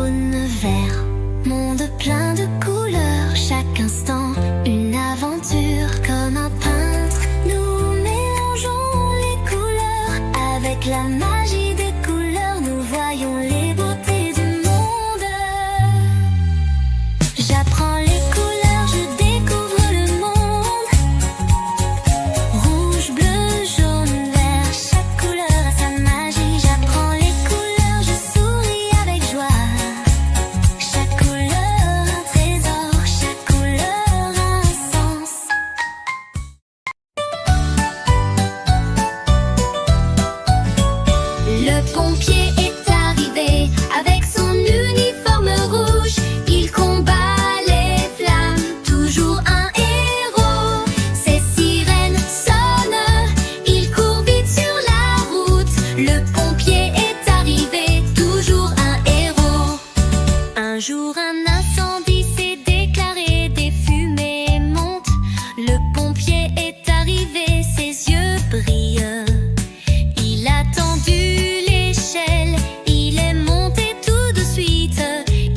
jaune, vert, monde plein de couleurs. Chaque instant, une aventure comme un peintre. Nous mélangeons les couleurs avec la magie des couleurs. Nous voyons les beautés du monde. J'apprends les couleurs, je découvre le monde. Rouge, bleu, jaune, vert, chaque couleur a sa magie. J'apprends les couleurs, je souris avec joie. Chaque couleur un trésor, chaque couleur a un sens. Le pompier est arrivé avec son uniforme rouge. Il combat les flammes, toujours un héros. Ses sirènes sonnent, il court vite sur la route. Le pompier est arrivé, toujours un héros. Un jour un incendie s'est déclaré, des fumées montent. Le pompier est arrivé, ses yeux brillent. Il a tendu l'échelle, il est monté tout de suite.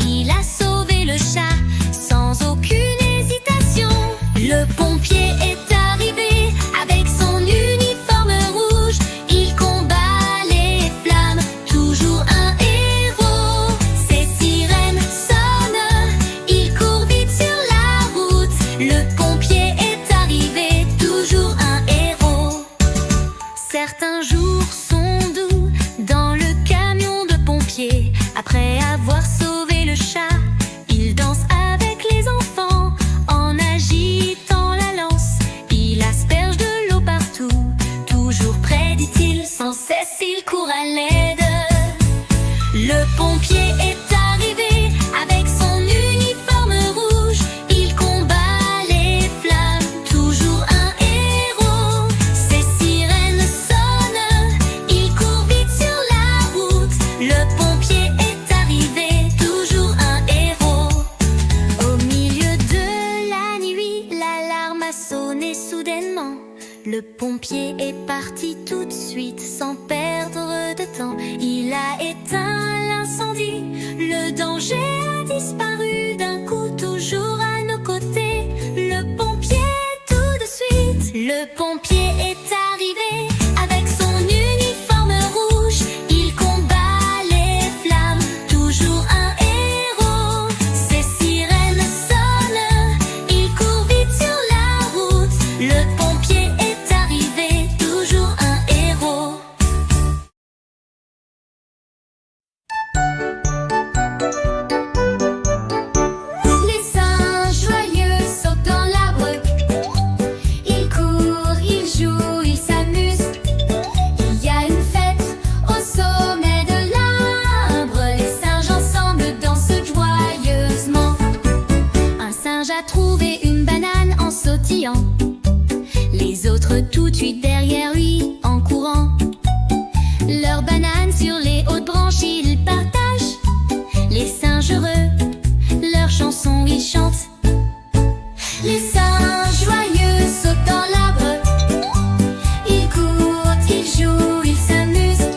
Il a sauvé le chat sans aucune hésitation. Le pompier est arrivé avec son uniforme rouge. Il combat les flammes, toujours un héros. Ses sirènes sonnent, il court vite sur la route. Le pompier est arrivé, toujours un héros. Certains jours sont doux dans le camion de pompiers. Après avoir sauvé le chat, il danse avec les enfants en agitant la lance. Il asperge de l'eau partout, toujours prêt, dit-il, sans cesse il court à l'aide. Le pompier est arrivé avec son uniforme rouge. Il combat les flammes, toujours un héros. Ses sirènes sonnent, il court vite sur la route. Le pompier est arrivé, toujours un héros. Au milieu de la nuit, l'alarme a sonné soudainement. Le pompier est parti tout de suite sans perdre de temps. Il a éteint l'incendie, le danger a disparu d'un coup, toujours à nos côtés. Le pompier tout de suite. Le pompier est arrivé avec son uniforme rouge. Il combat les flammes, toujours un héros. Ses sirènes sonnent, il court vite sur la route. Le pompier est arrivé, toujours un héros. Les singes joyeux sautent dans l'arbre. Ils courent, ils jouent, ils s'amusent. Il y a une fête au sommet de l'arbre. Les singes ensemble dansent joyeusement. Un singe a trouvé une banane en sautillant. Les autres tout de suite derrière lui en courant. Leur banane sur les hautes branches ils partagent. Les singes heureux, leur chanson ils chantent. Les singes joyeux sautent dans l'arbre. Ils courent, ils jouent, ils s'amusent.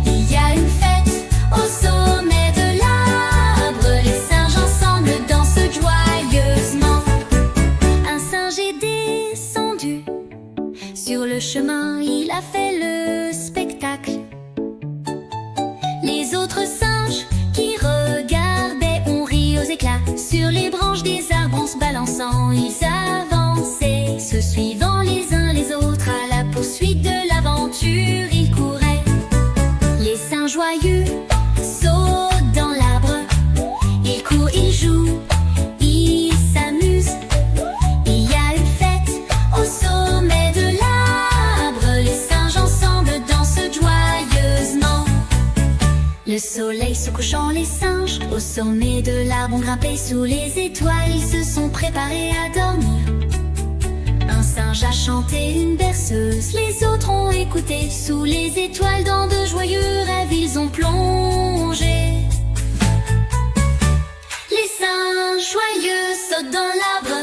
Il y a une fête au sommet de l'arbre. Les singes ensemble dansent joyeusement. Un singe est descendu. Sur le chemin, il a fait le spectacle. Les autres singes qui regardaient ont ri aux éclats. Sur les branches des arbres en se balançant, ils avançaient, se suivant les uns les autres à la poursuite de l'aventure. Ils couraient. Les singes joyeux sautent dans l'arbre. Ils courent, ils jouent, ils s'amusent. Il y a une fête au sommet de l'arbre. Les singes ensemble dansent joyeusement. Le soleil se couchant, les singes au sommet de l'arbre ont grimpé sous les étoiles. Ils se sont préparés à dormir. Un singe a chanté une berceuse, les autres ont écouté. Sous les étoiles, dans de joyeux rêves, ils ont plongé. Les singes joyeux sautent dans l'arbre.